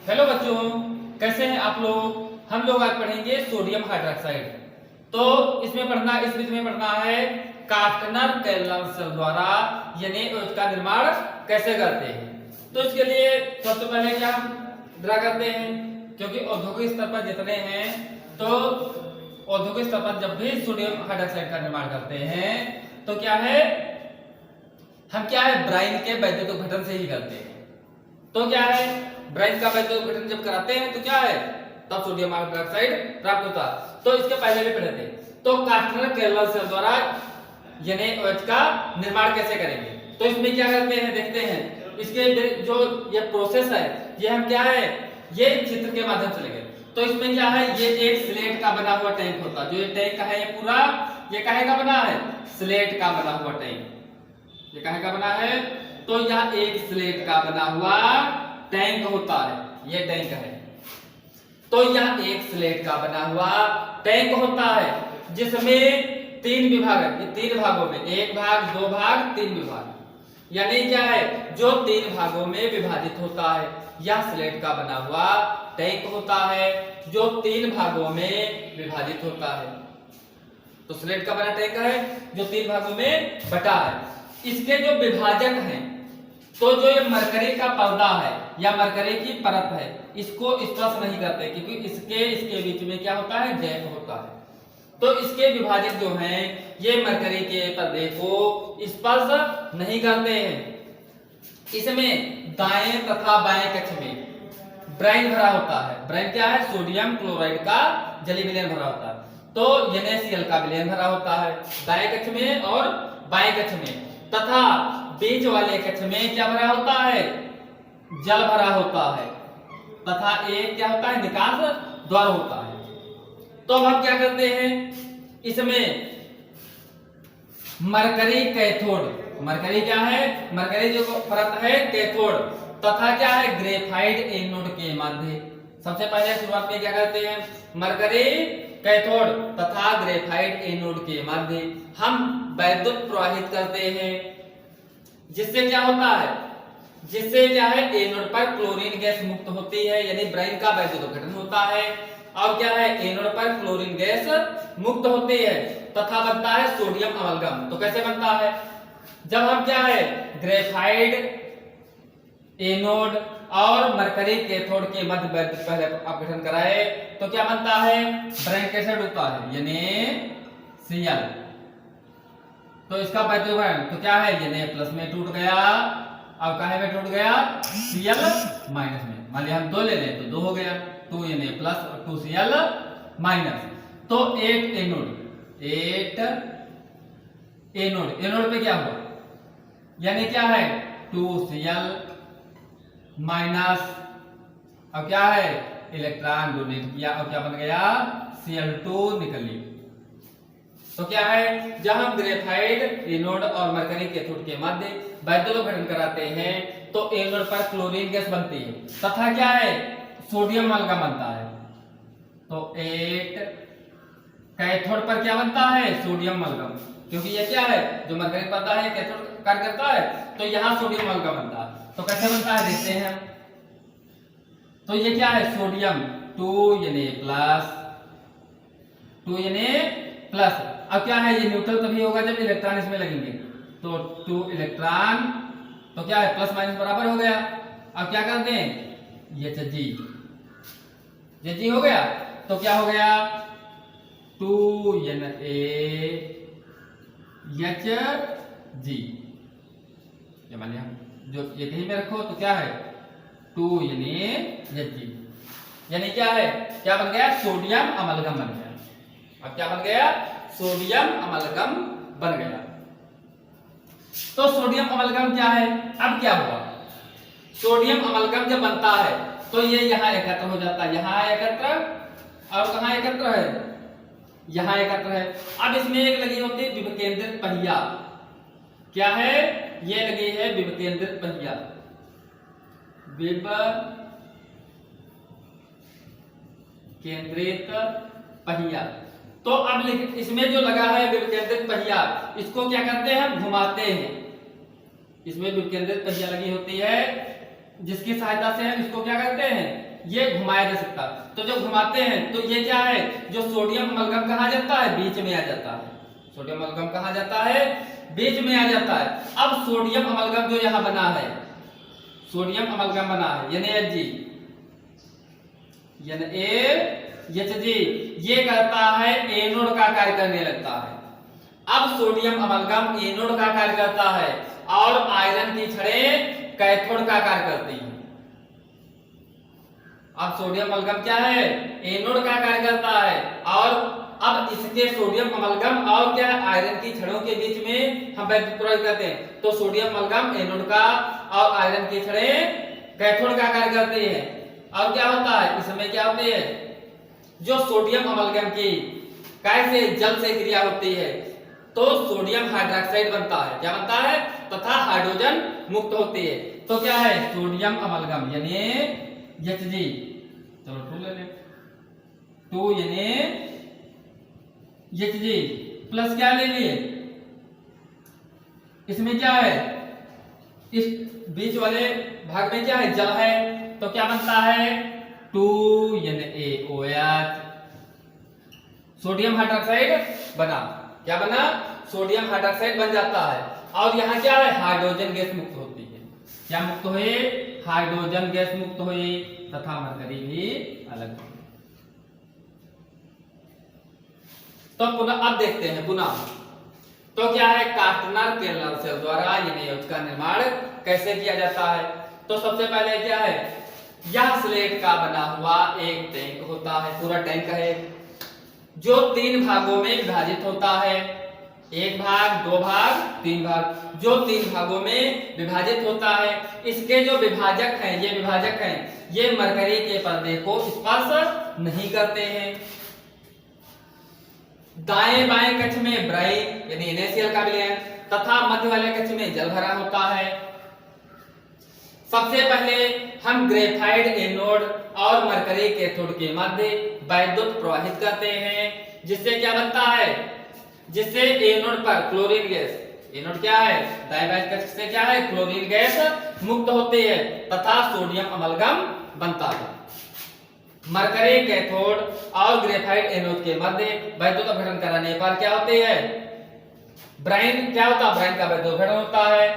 Hello बच्चों, कैसे हैं आप लोग। हम लोग आज पढ़ेंगे सोडियम हाइड्रोक्साइड। तो इस विधि में पढ़ना है कास्टनर कैल्सर द्वारा NaOH का निर्माण कैसे करते हैं। तो इसके लिए सबसे पहले क्या ड्रा करते हैं, क्योंकि औद्योगिक स्तर पर जितने हैं तो औद्योगिक स्तर पर जब भी सोडियम हाइड्रोक्साइड का निर्माण करते हैं तो क्या है, हम क्या है ब्राइन के वैद्युत घटन से ही करते हैं। तो क्या है, ब्राइन का वैद्युत घटन जब कराते हैं तो क्या है, तब सोडियम हाइड्रोक्साइड प्राप्त होता है। तो इसके पहले भी पढ़े थे। तो कास्टनर कैल्सर द्वारा NaOH का निर्माण कैसे करेंगे, तो इसमें क्या करते हैं देखते हैं। इसके जो ये प्रोसेस है, ये हम क्या है, ये चित्र के माध्यम से लेंगे। तो इसमें क्या है, ये एक स्लेट का बना हुआ टैंक होता है। जो ये टैंक है ये पूरा, ये काहे का बना है, स्लेट का बना हुआ टैंक। ये काहे का बना है, तो यह एक स्लेट का बना हुआ टैंक होता है। ये टैंक है, तो यह एक स्लेट का बना हुआ टैंक होता है जिसमें तीन विभाग है। ये तीन भागों में, एक भाग, दो भाग, तीन विभाग, यानी क्या है, जो तीन भागों में विभाजित होता है। यह स्लेट का बना हुआ टैंक होता है जो तीन भागों में विभाजित होता है। तो स्लेट का बना टैंक है जो तीन भागों में बटा है। इसके जो विभाजक हैं, तो जो ये मरकरी का पर्दा है या मरकरी की परत है, इसको स्पर्श नहीं करते, क्योंकि इसके बीच में क्या होता है, गैप होता है। तो इसके विभाजक जो हैं ये मरकरी के पर्दे को स्पर्श नहीं करते हैं। इसमें दाएं तथा बाएं कक्ष में ब्राइन भरा होता है। ब्राइन क्या है, सोडियम क्लोराइड का जलीय विलयन भरा होता है। तो NaCl का विलयन भरा होता है दाएं कक्ष में और बाएं कक्ष में, तथा बीच वाले कक्ष में क्या भरा होता है, जल भरा होता है, तथा एक क्या होता है, निकास द्वार होता है। तो अब हम क्या करते हैं, इसमें मरकरी कैथोड, मरकरी क्या है, मरकरी जो परत है कैथोड, तथा क्या है ग्रेफाइट एनोड के मध्य। सबसे पहले शुरुआत में क्या करते हैं, मरकरी कैथोड तथा ग्रेफाइट एनोड के मध्य हम वैद्युत प्रवाहित करते हैं, जिससे क्या होता है, जिससे क्या है एनोड पर क्लोरीन गैस मुक्त होती है, यानी ब्राइन का वैद्युत घटन होता है। और क्या है, एनोड पर क्लोरीन गैस मुक्त होती है तथा बनता है सोडियम अमलगम। तो कैसे बनता है, जब हम क्या है ग्रेफाइट एनोड और मरकरी कैथोड के मध्य वैद्युत पहले अपघटन कराए तो क्या बनता है, ब्राइन कैसे डूबता है, NaCl। तो इसका वैद्युत घटन तो क्या है, Na+ में टूट गया, और काहे में टूट गया, Cl- में। मान लिया हम दो ले लें तो दो हो गया, 2Na+ और 2Cl-। तो 8 एनोड पे क्या हुआ, यानी क्या है 2Cl-, अब क्या है इलेक्ट्रॉन डोनेट किया और क्या बन गया, Cl2 निकली। तो क्या है, जब हम ग्रेफाइट एनोड और मरकरी कैथोड के मध्य वैद्युत घटन कराते हैं तो एनोड पर क्लोरीन गैस बनती है तथा क्या है सोडियम अमलगम बनता है। तो 8 कैथोड पर क्या बनता है, सोडियम अमलगम, क्योंकि ये क्या है जो मरकरी पर्दा है कैथोड कार्य करता है, तो यहाँ सोडियम अमलगम बनता है। तो कैसे बनता है देखते हैं। तो ये क्या है, सोडियम 2Na+। अब क्या है, ये न्यूट्रल तभी होगा जब इलेक्ट्रॉन इसमें लगेंगे। तो 2 इलेक्ट्रॉन, तो क्या है प्लस माइनस बराबर हो गया। अब क्या करते हैं, ये Hg हो गया, तो क्या हो गया 2NaHg। ये मान लिया जो ये कहीं में रखो तो क्या है 2NaHg, यानी क्या है, क्या बन गया, सोडियम अमलगम बन गया। अब क्या बन गया, सोडियम अमलगम बन गया। तो सोडियम अमलगम क्या है, अब क्या हुआ, सोडियम अमलगम जब बनता है तो ये यहाँ एकत्र हो जाता है, यहाँ एकत्र, और कहाँ एकत्र है, यहाँ एकत्र है। अब इसमें एक लगी होती है विभकेंद्रित पहिया, क्या है, ये लगी है विभकेंद्रित पहिया, विभकेंद्रित पहिया। तो अब इसमें जो लगा है विभकेंद्रित पहिया, इसको क्या करते हैं, हम घुमाते हैं। इसमें विभकेंद्रित पहिया लगी होती है जिसकी सहायता से हम इसको क्या करते हैं, ये घुमाया जा सकता है। तो जब घुमाते हैं तो ये क्या है, जो सोडियम अमलगम कहा जाता है बीच में आ जाता है। सोडियम अमलगम कहा जाता है बीच में आ जाता है। अब सोडियम अमलगम जो यहाँ बना है, सोडियम अमलगम बना है NaHG, NaHG, ये कहता है एनोड का कार्य करने लगता है। अब सोडियम अमलगम एनोड का कार्य करता है और आयरन की छड़ें कैथोड का कार्य करती हैं। अब सोडियम अमलगम क्या है, एनोड का कार्य करता है, और अब इसके सोडियम अमलगम और क्या है, आयरन की छड़ों के बीच में हम वैद्युत प्रवाहित करते हैं। तो सोडियम अमलगम एनोड का और आयरन की छड़ें कैथोड का कार्य करती है। और क्या होता है, इसमें क्या होती है, जो सोडियम अमलगम की कैसे जल से क्रिया होती है तो सोडियम हाइड्रोक्साइड बनता है। क्या बनता है, तथा हाइड्रोजन मुक्त होती है। तो क्या है, सोडियम अमलगम NaHG, चलो 2 ले लें, 2 NaHG प्लस क्या ले लिए, इसमें क्या है, इस बीच वाले भाग में क्या है, जल है, तो क्या बनता है 2 NaOH, सोडियम हाइड्रोक्साइड बना। क्या बना, सोडियम हाइड्रोक्साइड बन जाता है। और यहाँ क्या है, हाइड्रोजन गैस मुक्त होती है। क्या मुक्त हुई, हाइड्रोजन गैस मुक्त हुई, तथा मरकरी भी अलग हुई। तो पुनः अब देखते हैं पुनः, तो क्या है, कार्टनर केल्नर सेल द्वारा NaOH का निर्माण कैसे किया जाता है। तो सबसे पहले क्या है, यह स्लेट का बना हुआ एक टैंक होता है, पूरा टैंक है जो 3 भागों में विभाजित होता है। 1 भाग, 2 भाग, 3 भाग, जो 3 भागों में विभाजित होता है। इसके जो विभाजक हैं, ये विभाजक हैं, ये मरकरी के पर्दे को स्पर्श नहीं करते हैं। दाएं बाएं कक्ष में ब्राइन यानी NaCl का विलयन तथा मध्य वाले कक्ष में जल भरा होता है। सबसे पहले हम ग्रेफाइट एनोड और मरकरी कैथोड के मध्य वैद्युत प्रवाहित करते हैं, जिससे क्या बनता है, जिससे एनोड पर क्लोरीन गैस, एनोड क्या है, दाएं बाएं कक्ष से क्या है, क्लोरीन गैस मुक्त होती है तथा सोडियम अमलगम बनता है। मरकरी कैथोड और ग्रेफाइट एनोड के मध्य वैद्युत अपघटन कराने पर क्या होती है, ब्राइन क्या होता है, ब्राइन का वैद्युत अपघटन होता है।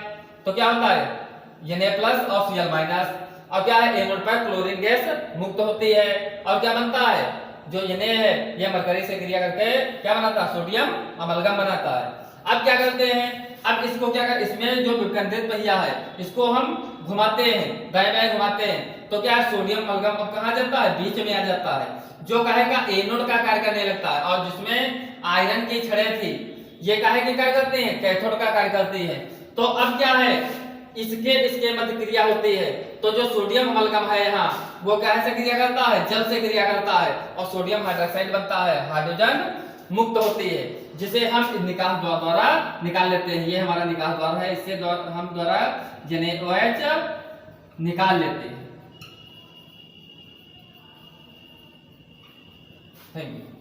तो क्या होता है, Na प्लस और Cl माइनस, और क्या है, एनोड पर क्लोरीन गैस मुक्त होती है। और क्या बनता है, जो Na है ये मरकरी से क्रिया करके क्या बनाता है, सोडियम अमलगम बनाता है। अब क्या करते हैं, अब इसको क्या कर, इसमें जो विकेंद्रित पहिया है इसको हम घुमाते हैं, दाएं बाएं घुमाते हैं। तो क्या है, सोडियम अमलगम अब कहाँ जाता है, बीच में आ जाता है, जो कहेगा एनोड का कार्य करने लगता है। और जिसमें आयरन की छड़ें थी ये काहे की कार्य करती हैं, कैथोड का कार्य करती है। तो अब क्या है, इसके मध्य क्रिया होती है। तो जो सोडियम अमलगम है यहाँ वो कैसे क्रिया करता है, जल से क्रिया करता है और सोडियम हाइड्रोक्साइड बनता है, हाइड्रोजन मुक्त होती है, जिसे हम निकास द्वार द्वारा निकाल लेते हैं। ये हमारा निकास द्वार है, इससे हम द्वारा NaOH निकाल लेते हैं। Thank you.